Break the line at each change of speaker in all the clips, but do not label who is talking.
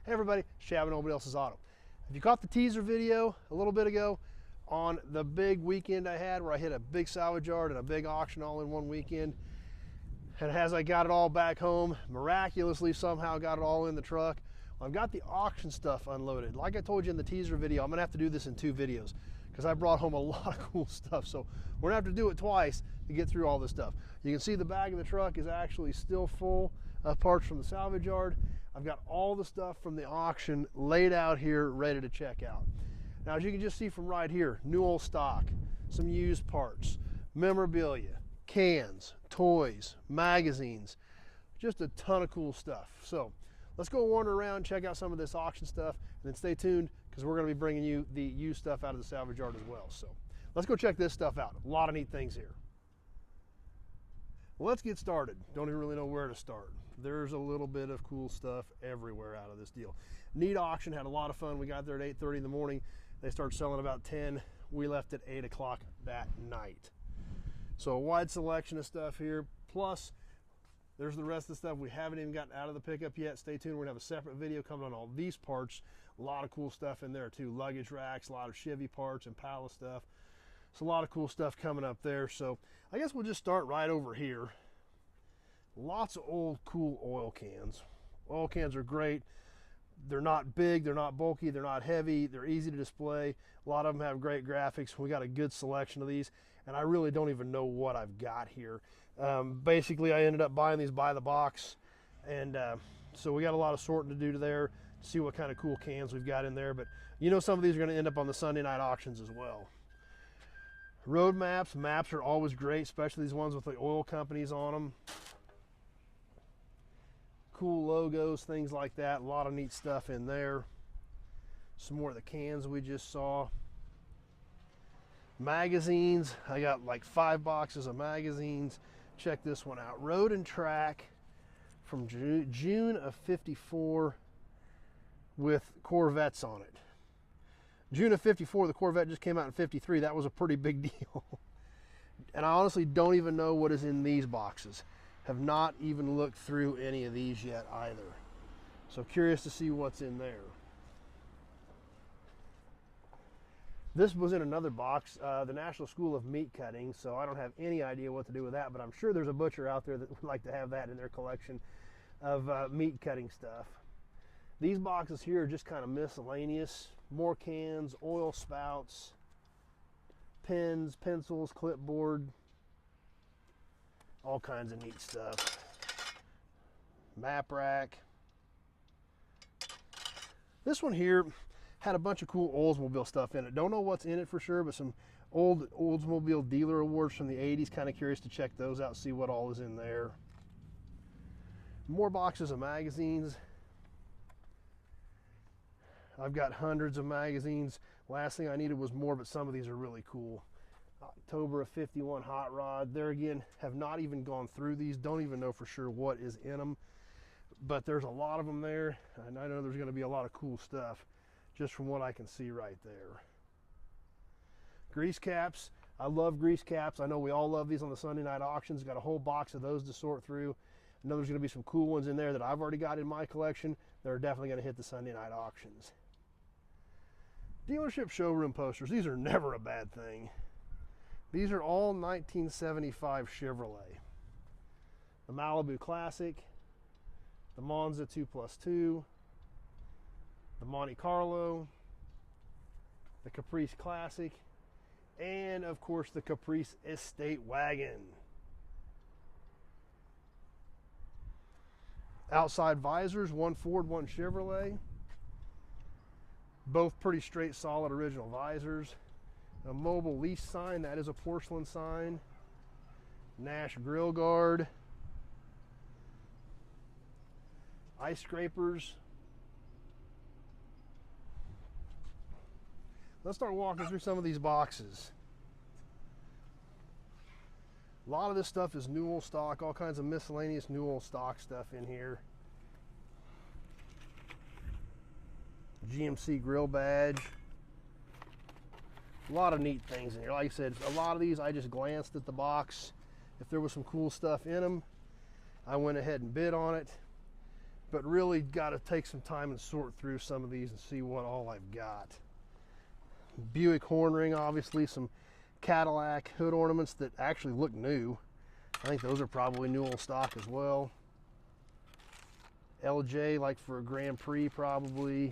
Hey everybody, Shabba Nobody Else's Auto. If you caught the teaser video a little bit ago on the big weekend I had where I hit a big salvage yard and a big auction all in one weekend, and as I got it all back home, miraculously somehow got it all in the truck, I've got the auction stuff unloaded. Like I told you in the teaser video, I'm gonna have to do this in 2 videos because I brought home a lot of cool stuff. So we're gonna have to do it twice to get through all this stuff. You can see the back of the truck is actually still full of parts from the salvage yard. I've got all the stuff from the auction laid out here, ready to check out. Now, as you can just see from right here, new old stock, some used parts, memorabilia, cans, toys, magazines, just a ton of cool stuff. So let's go wander around, check out some of this auction stuff, and then stay tuned because we're going to be bringing you the used stuff out of the salvage yard as well. So let's go check this stuff out. A lot of neat things here. Well, let's get started. Don't even really know where to start. There's a little bit of cool stuff everywhere out of this deal. Neat auction, had a lot of fun. We got there at 8:30 in the morning. They started selling about 10. We left at 8 o'clock that night. So a wide selection of stuff here. Plus, there's the rest of the stuff we haven't even gotten out of the pickup yet. Stay tuned. We're gonna have a separate video coming on all these parts. A lot of cool stuff in there too. Luggage racks, a lot of Chevy parts, Impala stuff. It's a lot of cool stuff coming up there. So I guess we'll just start right over here. Lots of old cool oil cans. Oil cans are great. They're not big, they're not bulky, they're not heavy, they're easy to display. A lot of them have great graphics. We got a good selection of these, and I really don't even know what I've got here. Basically, I ended up buying these by the box, and so we got a lot of sorting to do there, to see what kind of cool cans we've got in there. But you know, some of these are going to end up on the Sunday night auctions as well. Road maps. Maps are always great, especially these ones with the oil companies on them. Cool logos, things like that. A lot of neat stuff in there. Some more of the cans we just saw. Magazines. I got like 5 boxes of magazines. Check this one out. Road and Track from June of '54 with Corvettes on it. June of '54, the Corvette just came out in '53. That was a pretty big deal. And I honestly don't even know what is in these boxes. Have not even looked through any of these yet either. So curious to see what's in there. This was in another box, the National School of Meat Cutting, so I don't have any idea what to do with that, but I'm sure there's a butcher out there that would like to have that in their collection of meat cutting stuff. These boxes here are just kind of miscellaneous. More cans, oil spouts, pens, pencils, clipboard, all kinds of neat stuff. Map rack. This one here had a bunch of cool Oldsmobile stuff in it. Don't know what's in it for sure, but some old Oldsmobile dealer awards from the 80s. Kind of curious to check those out, see what all is in there. More boxes of magazines. I've got hundreds of magazines. Last thing I needed was more, but some of these are really cool. October of '51 Hot Rod. There again, have not even gone through these. Don't even know for sure what is in them. But there's a lot of them there. And I know there's going to be a lot of cool stuff just from what I can see right there. Grease caps. I love grease caps. I know we all love these on the Sunday night auctions. Got a whole box of those to sort through. I know there's going to be some cool ones in there that I've already got in my collection that are definitely going to hit the Sunday night auctions. Dealership showroom posters. These are never a bad thing. These are all 1975 Chevrolet. The Malibu Classic, the Monza 2+2, the Monte Carlo, the Caprice Classic, and of course the Caprice Estate Wagon. Outside visors, one Ford, one Chevrolet. Both pretty straight, solid original visors. A mobile lease sign, that is a porcelain sign. Nash grill guard. Ice scrapers. Let's start walking through some of these boxes. A lot of this stuff is new old stock, all kinds of miscellaneous new old stock stuff in here. GMC grill badge. A lot of neat things in here. Like I said, a lot of these I just glanced at the box. If there was some cool stuff in them, I went ahead and bid on it. but really got to take some time and sort through some of these and see what all I've got. Buick horn ring, obviously, some Cadillac hood ornaments that actually look new. I think those are probably new old stock as well. LJ, like for a Grand Prix probably.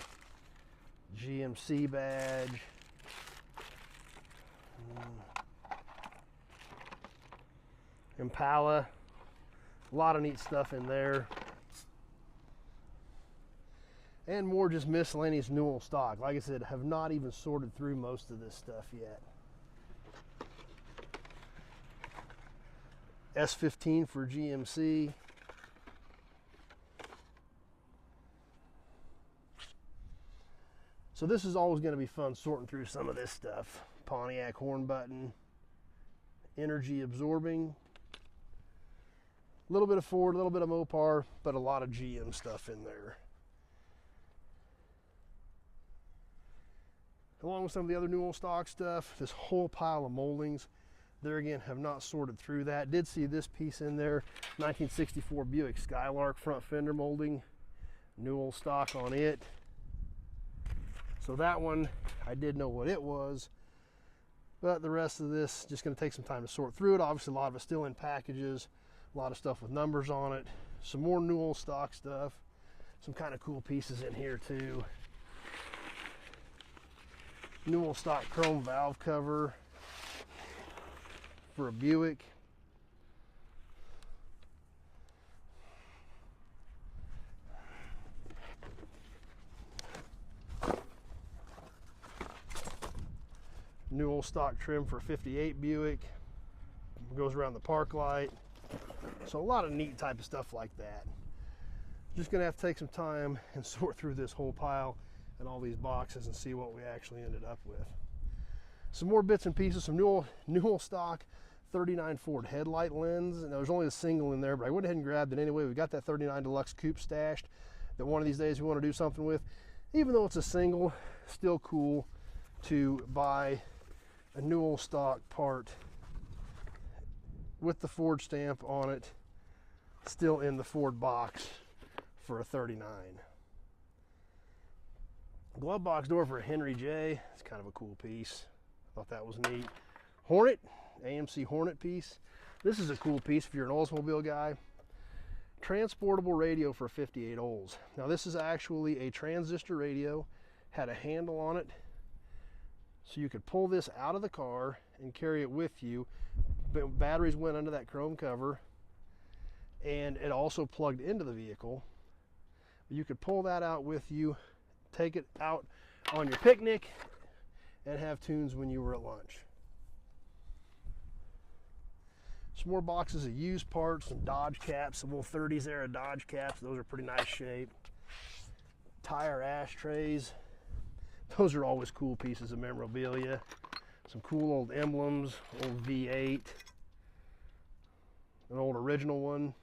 GMC badge. Impala. A lot of neat stuff in there. And more just miscellaneous new old stock. Like I said, have not even sorted through most of this stuff yet. S15 for GMC. So this is always going to be fun sorting through some of this stuff. Pontiac horn button. Energy absorbing. A little bit of Ford, a little bit of Mopar, but a lot of GM stuff in there. Along with some of the other new old stock stuff, this whole pile of moldings. There again, have not sorted through that. Did see this piece in there, 1964 Buick Skylark front fender molding. New old stock on it. So that one, I did know what it was. But the rest of this, just gonna take some time to sort through it. Obviously a lot of it's still in packages. A lot of stuff with numbers on it. Some more new old stock stuff. Some kind of cool pieces in here too. New old stock chrome valve cover for a Buick. New old stock trim for a 58 Buick. Goes around the park light. So a lot of neat type of stuff like that. Just gonna have to take some time and sort through this whole pile and all these boxes and see what we actually ended up with. Some more bits and pieces, some new old stock 39 Ford headlight lens. And there was only a single in there, but I went ahead and grabbed it anyway. We got that 39 Deluxe Coupe stashed that one of these days we want to do something with. Even though it's a single, still cool to buy a new old stock part with the Ford stamp on it, still in the Ford box for a 39. Glove box door for a Henry J. It's kind of a cool piece. Thought that was neat. Hornet, AMC Hornet piece. This is a cool piece if you're an Oldsmobile guy. Transportable radio for 58 Olds. Now this is actually a transistor radio, had a handle on it, so you could pull this out of the car and carry it with you. Batteries went under that chrome cover, and it also plugged into the vehicle. You could pull that out with you, take it out on your picnic, and have tunes when you were at lunch. Some more boxes of used parts, some Dodge caps, some little 30s era Dodge caps. Those are pretty nice shape. Tire ashtrays. Those are always cool pieces of memorabilia. Some cool old emblems, old V8, an old original one.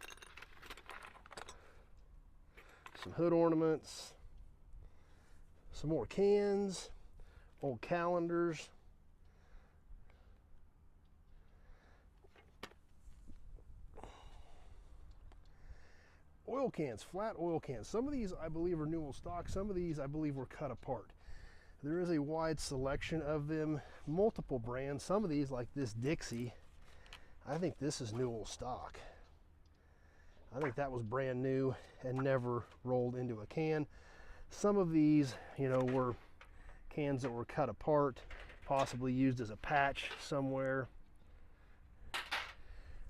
Some hood ornaments, some more cans, old calendars. Oil cans, flat oil cans. Some of these I believe are new old stock. Some of these I believe were cut apart. There is a wide selection of them, multiple brands. Some of these, like this Dixie, I think this is new old stock. I think that was brand new and never rolled into a can. Some of these, you know, were cans that were cut apart, possibly used as a patch somewhere.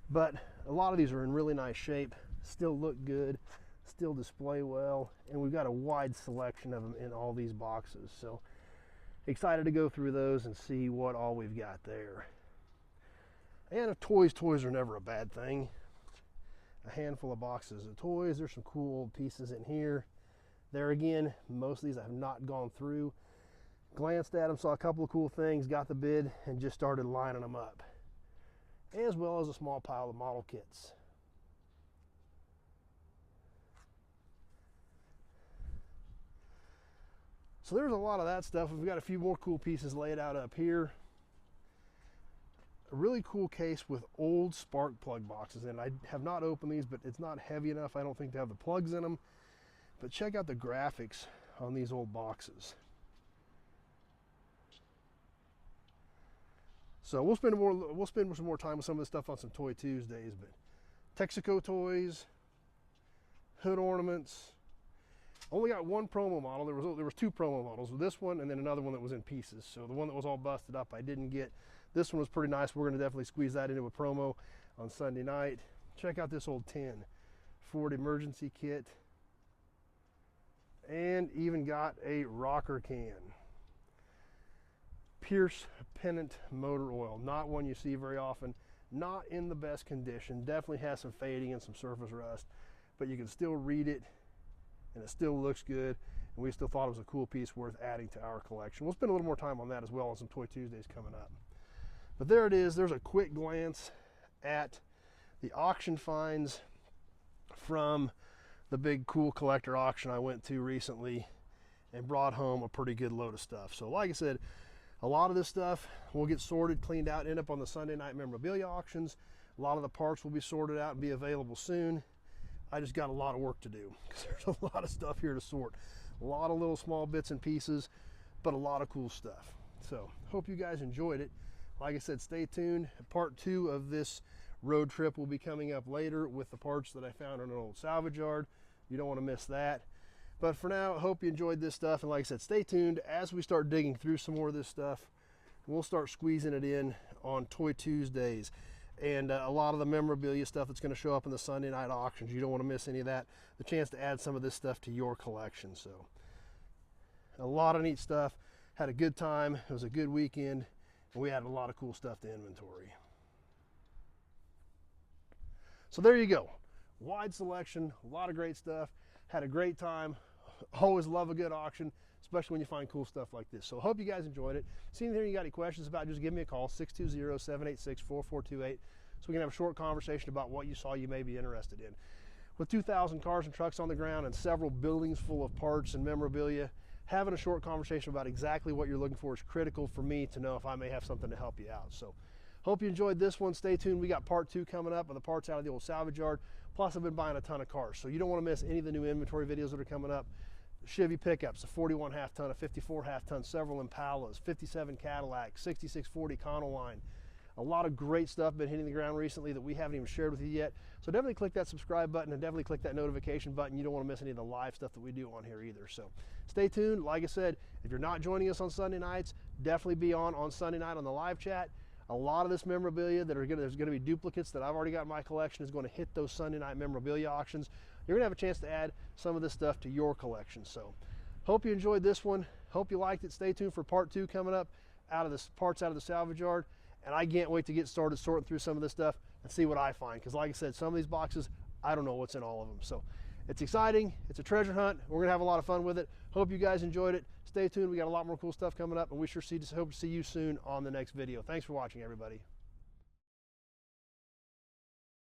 But a lot of these are in really nice shape, still look good, still display well, and we've got a wide selection of them in all these boxes. So excited to go through those and see what all we've got there. And toys are never a bad thing. A handful of boxes of toys. There's some cool old pieces in here. There again, most of these I have not gone through. Glanced at them, saw a couple of cool things, got the bid, and just started lining them up. As well as a small pile of model kits. So there's a lot of that stuff. We've got a few more cool pieces laid out up here. A really cool case with old spark plug boxes, and I have not opened these, but it's not heavy enough, I don't think, to have the plugs in them. But check out the graphics on these old boxes. So we'll spend some more time with some of this stuff on some Toy Tuesdays. But Texaco toys, hood ornaments. Only got one promo model. There was two promo models. This one and then another one that was in pieces. So the one that was all busted up I didn't get. This one was pretty nice. We're going to definitely squeeze that into a promo on Sunday night. Check out this old tin Ford emergency kit. And even got a rocker can. Pierce pennant motor oil. Not one you see very often. Not in the best condition. Definitely has some fading and some surface rust. But you can still read it. And it still looks good, and we still thought it was a cool piece worth adding to our collection. We'll spend a little more time on that as well on some Toy Tuesdays coming up. But there it is. There's a quick glance at the auction finds from the big cool collector auction I went to recently and brought home a pretty good load of stuff. So like I said, a lot of this stuff will get sorted, cleaned out, end up on the Sunday night memorabilia auctions. A lot of the parts will be sorted out and be available soon. I just got a lot of work to do because there's a lot of stuff here to sort. A lot of little small bits and pieces, but a lot of cool stuff. So hope you guys enjoyed it. Like I said, stay tuned. Part 2 of this road trip will be coming up later with the parts that I found in an old salvage yard. You don't want to miss that. But for now, I hope you enjoyed this stuff. And like I said, stay tuned as we start digging through some more of this stuff. We'll start squeezing it in on Toy Tuesdays. And a lot of the memorabilia stuff that's going to show up in the Sunday night auctions. You don't want to miss any of that. The chance to add some of this stuff to your collection. So a lot of neat stuff. Had a good time. It was a good weekend. And we added a lot of cool stuff to inventory. So there you go. Wide selection. A lot of great stuff. Had a great time. Always love a good auction, especially when you find cool stuff like this. So I hope you guys enjoyed it. See anything you got any questions about, just give me a call, 620-786-4428, so we can have a short conversation about what you saw you may be interested in. With 2,000 cars and trucks on the ground and several buildings full of parts and memorabilia, having a short conversation about exactly what you're looking for is critical for me to know if I may have something to help you out. So hope you enjoyed this one. Stay tuned. We got part 2 coming up of the parts out of the old salvage yard. Plus I've been buying a ton of cars, so you don't want to miss any of the new inventory videos that are coming up. Chevy pickups, a 41 half ton, a 54 half ton, several Impalas, 57 Cadillac, 6640 Econoline. A lot of great stuff been hitting the ground recently that we haven't even shared with you yet. So definitely click that subscribe button and definitely click that notification button. You don't want to miss any of the live stuff that we do on here either. So stay tuned. Like I said, if you're not joining us on Sunday nights, definitely be on Sunday night on the live chat. A lot of this memorabilia there's going to be duplicates that I've already got in my collection is going to hit those Sunday night memorabilia auctions. You're going to have a chance to add some of this stuff to your collection. So hope you enjoyed this one. Hope you liked it. Stay tuned for part 2 coming up out of the parts out of the salvage yard. And I can't wait to get started sorting through some of this stuff and see what I find. Because like I said, some of these boxes, I don't know what's in all of them. So it's exciting. It's a treasure hunt. We're going to have a lot of fun with it. Hope you guys enjoyed it. Stay tuned. We got a lot more cool stuff coming up. And we sure hope to see you soon on the next video. Thanks for watching, everybody.